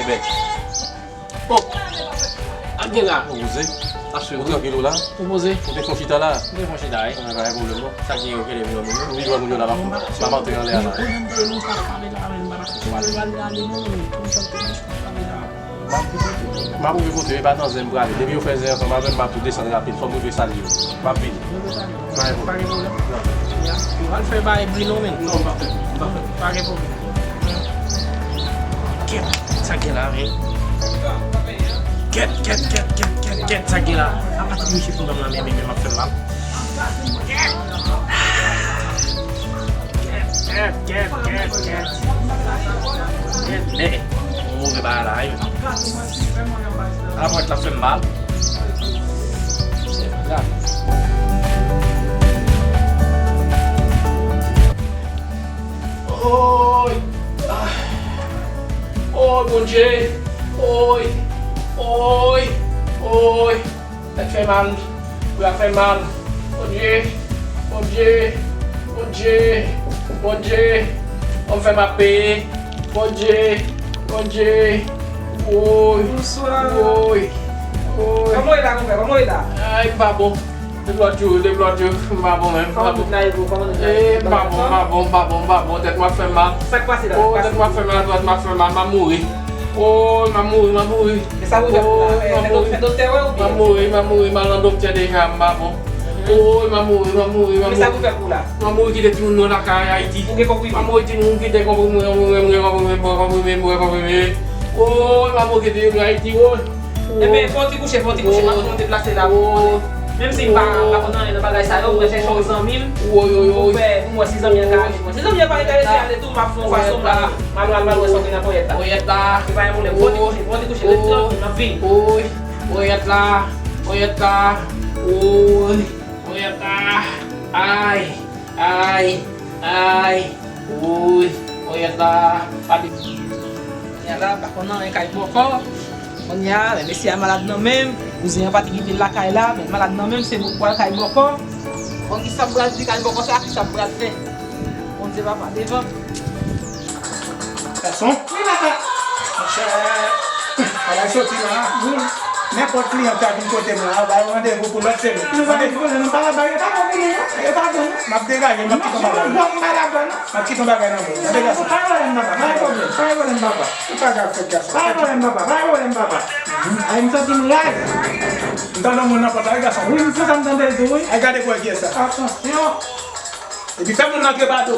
bête. Oh, à là. Proposé. Assuré, tranquille là. Proposé. Pour te conchita là. Des conchita, hein. On va pas problème. Ça qui est OK les millions. Nous jouons nous là-bas. Maman te en l'air là. Ma pou vote pas dans un bras. Depuis on faisait ensemble avec ma pour descendre rapide, faut me saluer. Pas vite. Pas de problème. On va le faire par Bruno men. Non, pas Pas de problème. Get, ça qui est là, hein. Get, ça qui est là. À partir de monsieur pour me la mais m'a fait mal. Get. On mauvais bail là. Avant que la fait mal. C'est grave. Oi! Oi, bom dia! Oi! Tá mal. Vai fazer mal. Bom dia! Vamos fazer mapê. Bom dia! Oi! Bonsoir! Oi! Vamos lá, vamos lá. Ai, babon. Débloque, babon même. Babon, tête m'a fait mal. Ça passe là. Oh, tête m'a fait mal, droite m'a fait mal, m'a mouru. Oh, m'a mouru. Mais ça vous fait docteur ou bien? M'a mouru, m'a dans docteur déjà, babon. Oh, m'a mouru. Mais ça vous fait pour là? M'a mouru qui était tout dans la caille Haïti. Vous avez compris? M'a mouru qui était compris. Oh, m'a mouru qui était dans Haïti. Eh bien, faut te coucher, m'a déplacer là. Même si pas dans le bagage ça, on va chercher 100 000. Pour moi 6 ans bien carré. 6 ans bien pas intéressé tout ma façon là. Mal sortir dans poète là. Poète là. Tu vas me faut te coucher le temps dans vie. Poète là. Poète là. Aïe. Poète là. Pas de là par contre on est caille encore. On y a mais si malade non même, vous avez pas qui la caille là, mais malade non même c'est pour caille encore. On qui ça bras dit caille encore ça, qui ça bras fait. On ne va pas devant. Garçon? Oui, papa. On va sortir là. N'importe client qui a une côté moi, on va rendez-vous pour l'autre semaine. Nous allons pas la bague, pas bon. M'a dégagé, m'a quitté ma bague. M'a quitté ma bague. M'a dégagé. Pas problème, papa. Pas grave, c'est garçon. Pas problème, papa. I'm sorting live. Dans le monde n'importe quel garçon. Oui, il faut s'entendre les deux. Regardez quoi qui est ça. Attention. Et puis fais-moi dans le bateau.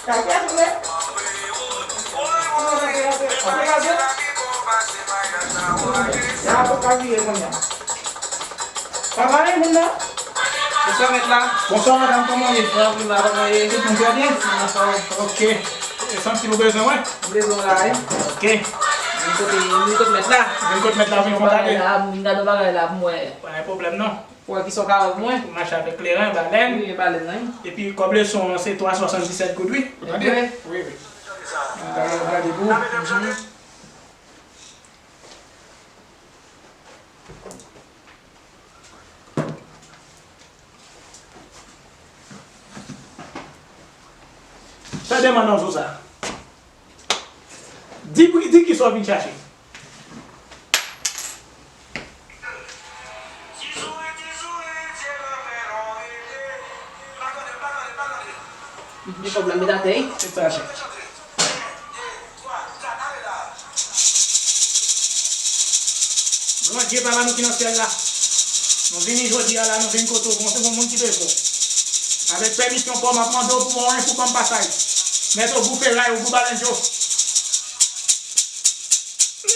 Ça va aller, Linda? Bonsoir maître là. Bonsoir, madame, comment vous Allez, tout va bien? Ok. Sans petit besoin, ouais? Besoin là. Ok. Nous côté mettre là. Je vais mettre la vie en contact. Là, moi. Pas de problème, non. Pour qui sont carrés moi. Pour marcher avec Clérin, Baleine. Oui, baleine. Et puis, comme le son, c'est 377 coups de oui. Oui. Regardez-vous. Ça demande en ça. Dis qu'ils sont venus chercher. Des problèmes d'atteinte. C'est ça, chef. Bon Dieu, papa, nous qui nous sommes là. Nous venons aujourd'hui là, nous venons côté, nous sommes monde qui peut faire. Avec permission pour m'apprendre pour un pour comme passage. Mettre au bout ferraille, au bout balenjo. Je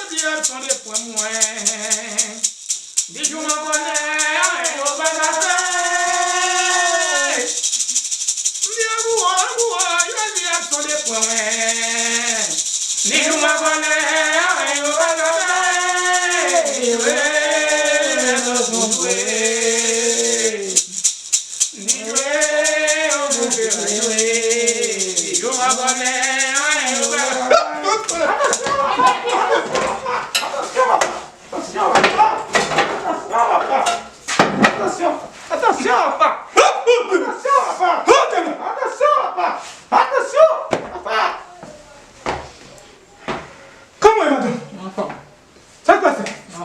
dis, sont des points moins. Des jours m'en connaît, au bagasse. Je dis, sont des points moins. Des jours m'en connaît, au bagasse.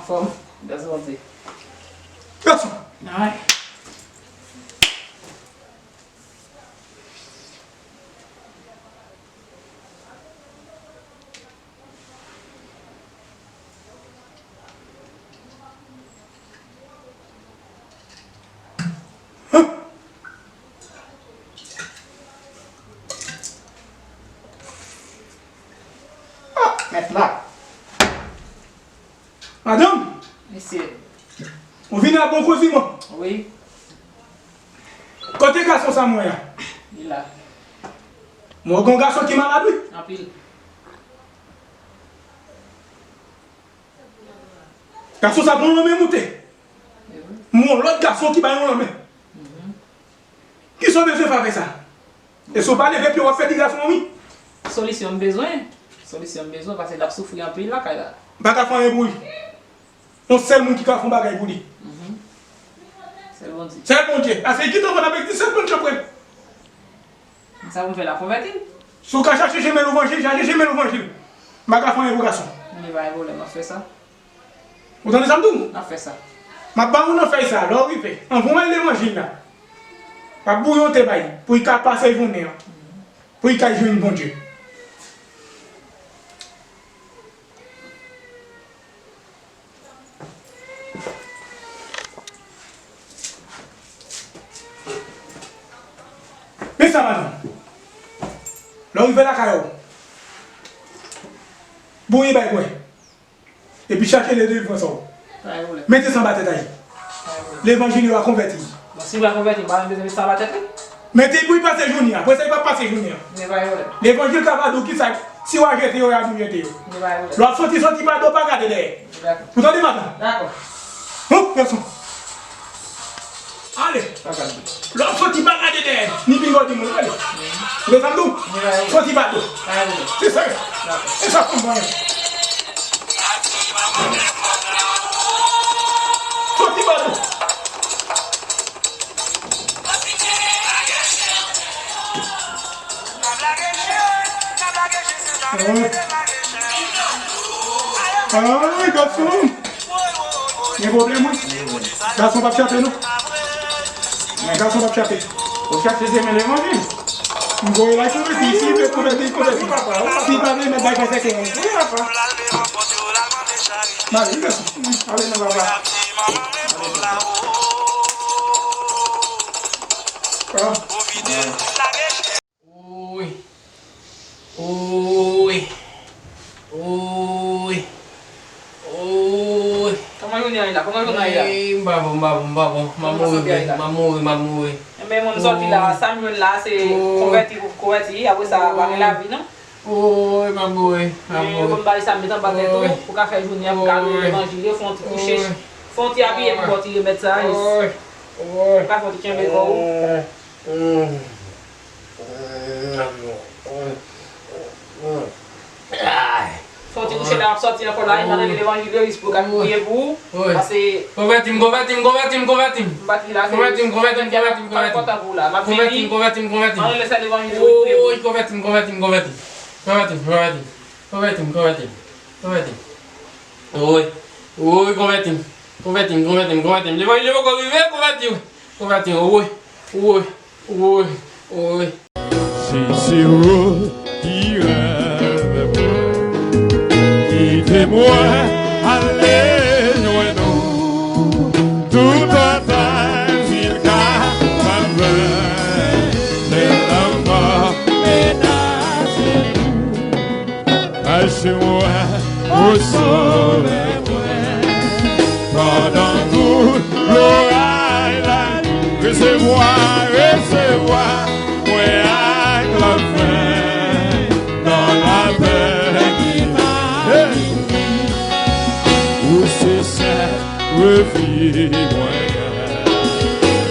forme. Desmonté. Garçon. Ouais. Maintenant. Madame, Monsieur. on vient à bon cause, moi. Oui, Côté garçon, ça, moi. il est là. Moi, un garçon qui est malade, oui. En pile. Garçon, ça prend l'homme monter. Mon l'autre garçon qui va l'homme. Qui sont besoin de faire ça? Et si on parle de puis on fait des garçons, oui. Solution besoin. Solution besoin parce que la souffrir en pile là, quand là. Pas qu'à faire un bruit. On seul monde qui va faire un bagage pour lui. C'est bon Dieu. C'est bon Dieu. Parce que qui t'en avec 17 bonnes choses. Ça vous fait la convertir? Si vous cherchez chez l'évangile, cherchez chez l'évangile. Pas qu'à faire un garçon. On va évoluer, on fait ça. Vous entendez ça, tout? On fait ça. Ma part, on fait ça. Alors, il fait. On va l'évangile là. Pas bouillon te bail. Pour qu'il passe la journée. Pour qu'il jouer une bonne Dieu. Mais ça va non. Là, il fait la caillou. Bouillon bail quoi. Et puis chercher les deux François. Mettez ça en bas de tête. L'évangile va convertir. Bon, si vous la convertir, vous avez besoin de ça à la tête. Mettez pour y passer journée. Après ça, il va passer journée. On va évoluer. L'évangile Cavado qui ça, si on a jeté, on a tout jeté. On va évoluer. L'autre sorti pas d'eau, pas garder derrière. D'accord. Vous entendez maintenant? D'accord. Oh, garçon. Allez. L'autre sorti pas garder derrière. Ni bingo du monde. Allez. Vous entendez? Sorti pas d'eau. C'est ça. C'est ça comme moyen. Sorti pas d'eau. Ah, garçon. Il y a un problème, oui. Garçon va chercher, non? Garçon va chercher. Vous cherchez ces l'évangile. Vous voyez là, vous êtes ici, vous êtes converti. Si vous avez mettre d'accord, c'est que vous. Oui, papa. Allez, garçon. Allez, nous va voir. Oui. Oui. Oui. Oui. Comment on est là? Comment on est là? Mbabo, maman. Mais mon sorti là, Samuel là, c'est converti, après ça va la vie, non? Oui, maman. Comme bah ça met en bas tout pour qu'à faire journée pour garder l'évangile, font coucher, font y habiller pour porter mettre ça. Pas faut tirer le corps. Faut tu coucher là, sortir encore là, il m'a donné l'évangile, il faut qu'à prier pour parce que Convertim. bâti là, Convertim. content pour là. Ma fille, Convertim. on laisse l'évangile. Oui, convertim. Oui, convertim. L'évangile va convertir. Oui. Si vous qui rêve, quittez-moi, allez loin nous, tout en temps il capable, les enfants et lâchez-moi au soleil, pendant tout l'orage, recevoir, moi avec la fin, dans la paix qui m'a où c'est ça, revis moi,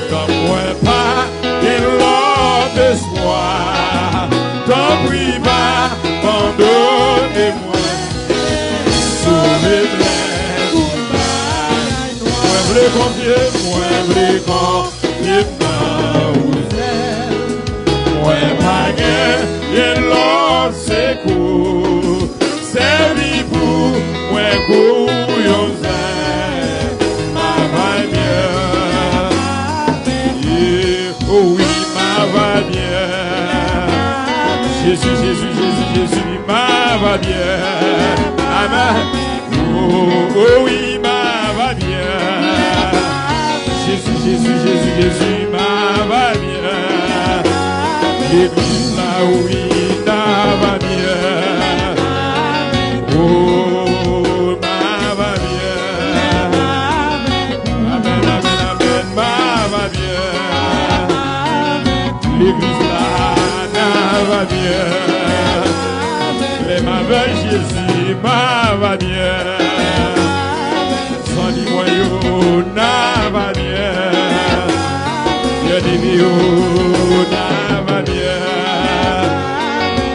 comme moi pas, et l'homme d'espoir, t'en prie pas, pardonnez-moi, sauvez-moi, moi voulais confier, moi pas et l'on secours, c'est pour moi couillon. va bien. Amen. Oh oui, ma va bien. Jésus, Jésus, Jésus, Jésus, ma va bien. L'église là, oui, ma va bien. Oh, ma va bien. Amen, amen, amen, ma va bien. L'église là, va bien. Les ma avec Jésus, ma va bien. Sans dis-moi, yo, na va bien. Bien-aimé, yo, na va bien.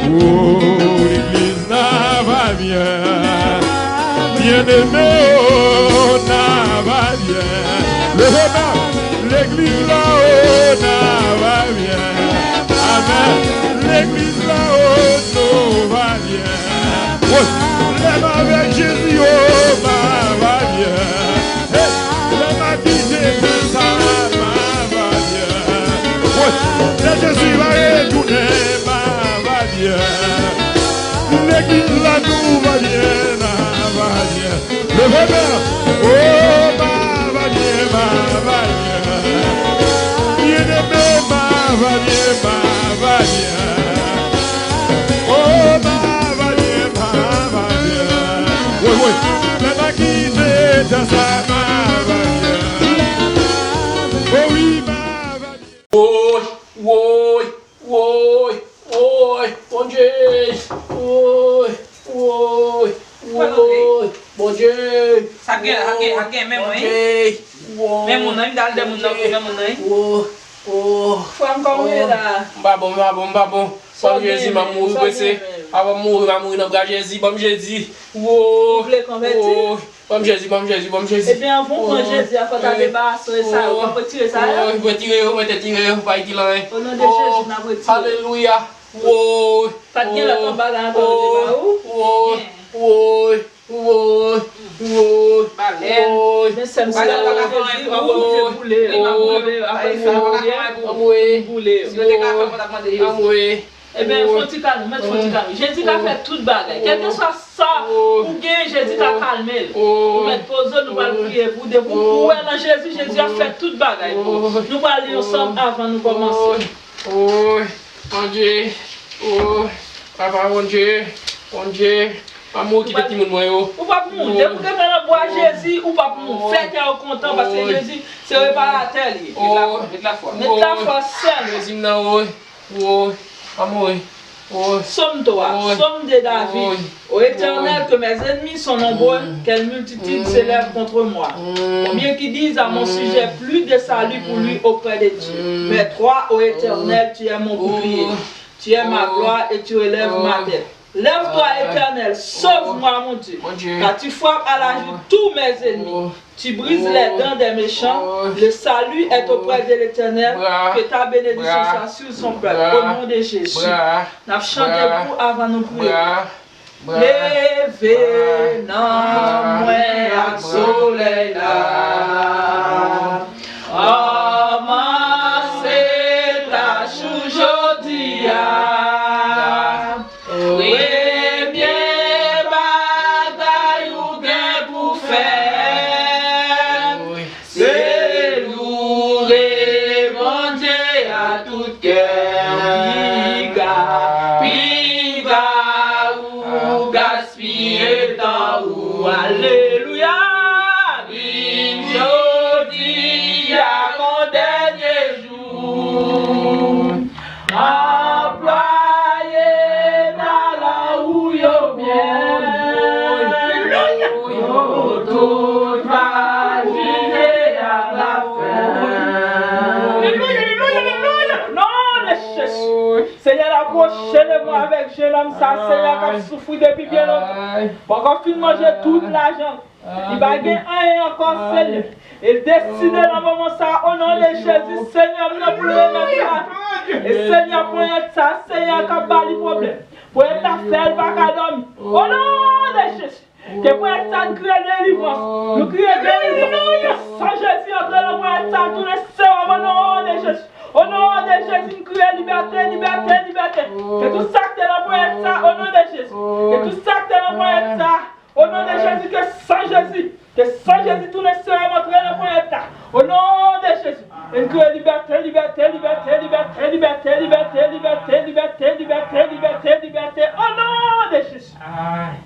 Oh, l'église, na va bien. Bien-aimé, oh, na va bien. Le bonheur, l'église là, oh, na va bien. Amen. L'église là-haut, nous va bien. Lève avec Jésus, oh, va bien. Lève avec Jésus, ça va bien. Le Jésus va retourner, va bien. L'église là, nous va bien, va bien. Le bonheur, oh, va bien, va bien. Bien-aimé, va bien, va bien. Oh, va bien, va bien. Oui, oui, la quitter dans sa va bien. Oh oui, va bien. Oi, bom dia. Oi, bom dia. Hage, même moi. Même mon ami, dans le monde, même mon ami. Faut encore là. Babon. Bom Jésus, m'a mouru pressé. Avant mourir dans bras Jésus, bom Jésus. Vous voulez convertir? Bom Jésus. Eh bien, vous quand Jésus a fait débarrasser ça, on va retirer ça. On va tirer, pas y là. Au nom de Jésus, on va retirer. Alléluia. Pas de la tombe là encore mais ça me eh bien, faut-tu calmer, Jésus a fait toute bagarre. Quel que soit ça, ou bien Jésus a calmé. Nous mettons pause, nous allons prier pour des pour dans Jésus a fait toute bagarre. Nous allons aller ensemble avant de commencer. Mon Dieu. Papa, mon Dieu. Amour qui petit monde yo. Ou pas pour mourir, vous devez boire Jésus ou pas pour mourir. Faites content parce que Jésus c'est réparateur lié. Mettre la foi seule. Jésus na amour. Somme toi, somme de David. Ô Éternel, que mes ennemis sont nombreux, quelle multitude s'élève contre moi. Combien qui disent à mon sujet plus de salut pour lui auprès de Dieu. Mais toi, ô Éternel, tu es mon bouclier. Tu es ma gloire et tu élèves ma tête. Lève-toi, Éternel, sauve-moi, mon Dieu. Car tu frappes à la joue tous mes ennemis. Tu brises les dents des méchants. Le salut est auprès de l'Éternel. Que ta bénédiction soit sur son peuple. Au nom de Jésus. Nous chantons pour avant nous prier. Levez non moi à soleil là. Amassez ta aujourd'hui. Alléluia, aujourd'hui à mon dernier jour, employé dans la houille au bien, tout va girer à la fin. Alléluia, non, Jésus. Seigneur, approchez-le-moi avec jeune homme, ça, Seigneur, qui a souffert depuis bien longtemps. Pour qu'on finisse manger toute l'argent. Il va gagner un encore, Seigneur. Il décide dans le moment ça, au nom de Jésus, Seigneur, nous pour le mettre. Et Seigneur, pour être ça, Seigneur, qui a pas de problème. Pour être la seule, pas qu'à dormir. Au nom de Jésus. Que pour être ça, nous crions délivrance. Nous crions délivrance. Sans Jésus, entre nous, pour être ça, tous les sœurs, au nom de Jésus. Au nom de Jésus, nous crions liberté, liberté, liberté. Que tout ça que tu as pour ça, au nom de Jésus. Que tout ça que tu as pour ça, au nom de Jésus, que sans Jésus, tout ne sera montré dans mon état. Au nom de Jésus. Et nous crions liberté, liberté, liberté, liberté, liberté, liberté, liberté, liberté, liberté, liberté, liberté. Au nom de Jésus.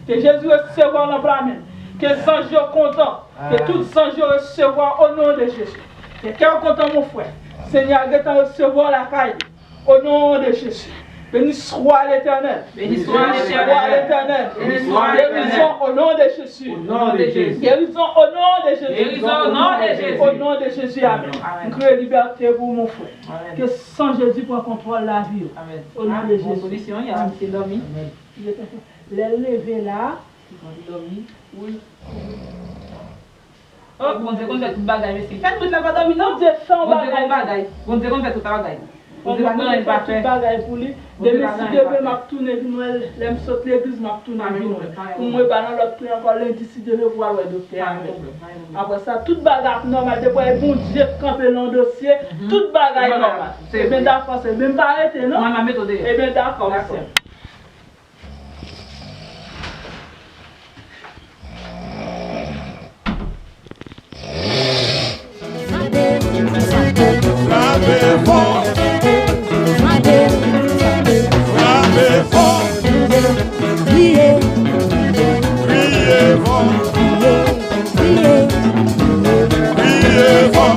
Que Jésus recevoir dans la main. Que les anges soient contents. Que tous les anges recevoir au nom de Jésus. Que cœur content, mon frère. Seigneur, que tu recevoir la caille. Au nom de Jésus. Béni soit l'Éternel. Béni soit l'Éternel. Guérison au nom de Jésus. Au nom de Jésus. Guérison au nom de Jésus. Guérison au nom de Jésus. Au nom de Jésus. Amen. Nous créons liberté pour mon frère. Amen. Que sans Jésus prenne contrôle la vie. Amen. Au nom de Jésus. Solution, il y a un petit dormi. Les lever là. Ils ont dormi. Oui. Oh, bon Dieu, qu'on fait tout bagaille, monsieur. Faites tout la madame, non, Dieu fait un bagaille. Bon Dieu, qu'on fait tout la bagaille. On va faire tout bagaille pour lui. Demain, si Dieu veut, je vais tourner, je vais sauter l'église, je vais tourner. Pour moi, je vais dans l'autre prix encore lundi, si Dieu veut voir le docteur. Après ça, toute bagaille normale, depuis bon Dieu camper dans le dossier, toute bagaille normale. C'est bien d'accord, c'est même pas arrêté, non? Eh bien d'accord, merci. Frappez fort, frappez fort, criez fort, criez fort.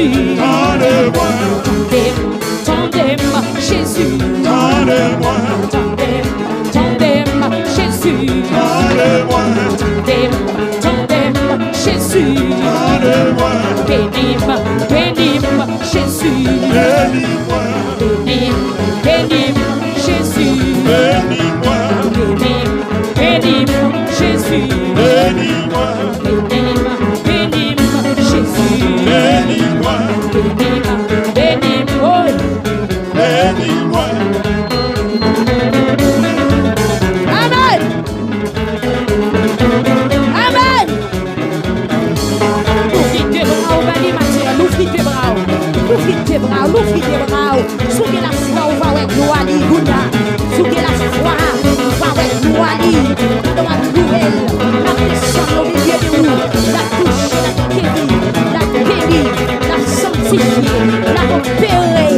Jésus. Tendez-moi, Tendez-moi, Jésus. tendez-moi, Tendez-moi, Jésus. tendez-moi, Tendez-moi, Jésus. tendez-moi, Bénis-moi, bénis-moi, Jésus. bénis-moi, Bénis-moi, Jésus. bénis-moi, Bénis-moi, Jésus. bénis-moi, Bénis-moi, Jésus. bénis-moi, Bénis-moi, bénis-moi. Amen. Amen. Ouvre tes bras, Valérie Mathieu. Ouvre tes bras. Ouvre tes bras. Ouvre tes bras. Sougez la foi, on va avec nous Ali Gouna. Sougez la foi, on va avec nous Ali. Dans la nouvelle, la descente au milieu de nous. La touche, la guérie, la sanctifier, la opérer.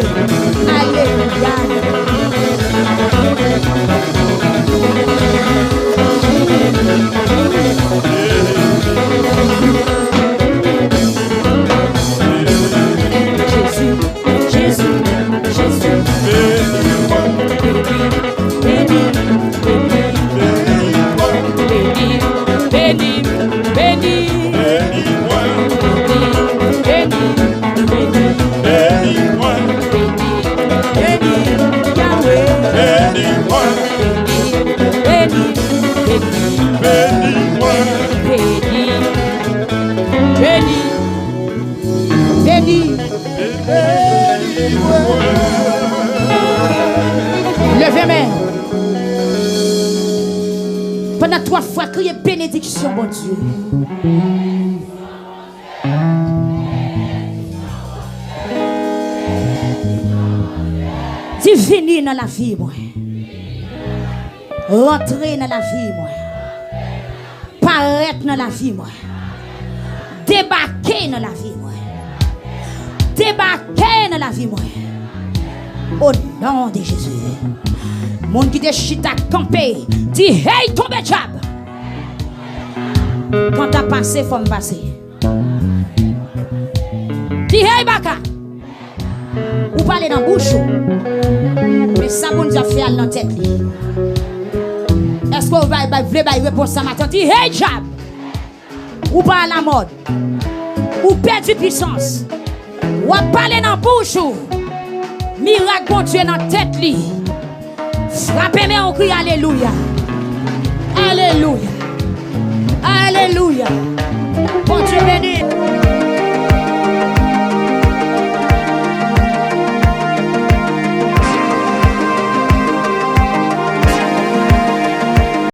Alléluia. Jésus, Jésus, Jésus. Bénis, bénis, bénis, bénis, levez main. Pendant 3 fois, criez bénédiction, mon Dieu. Dis venir dans la vie, moi. Rentrer dans la vie, moi. Paraître dans la vie, moi. Débarquer dans la vie, moi. Débarquer dans la vie, moi. Au nom de Jésus. Monde qui te chita campé. Dis hey, tombe diable. Quand t'as passé, faut me passer. Dis hey, baka. Ou parler dans la bouche. Mais ça, bon Dieu, fait dans la tête. Est-ce que vous voulez répondre ça matin? Dis hey, diable. Ou pas à la mode. Ou perdre puissance. Ou parler dans la bouche. Miracle, bon Dieu, dans la tête. Frappez-moi, on crie Alléluia. Alléluia. Alléluia. Bon Dieu béni.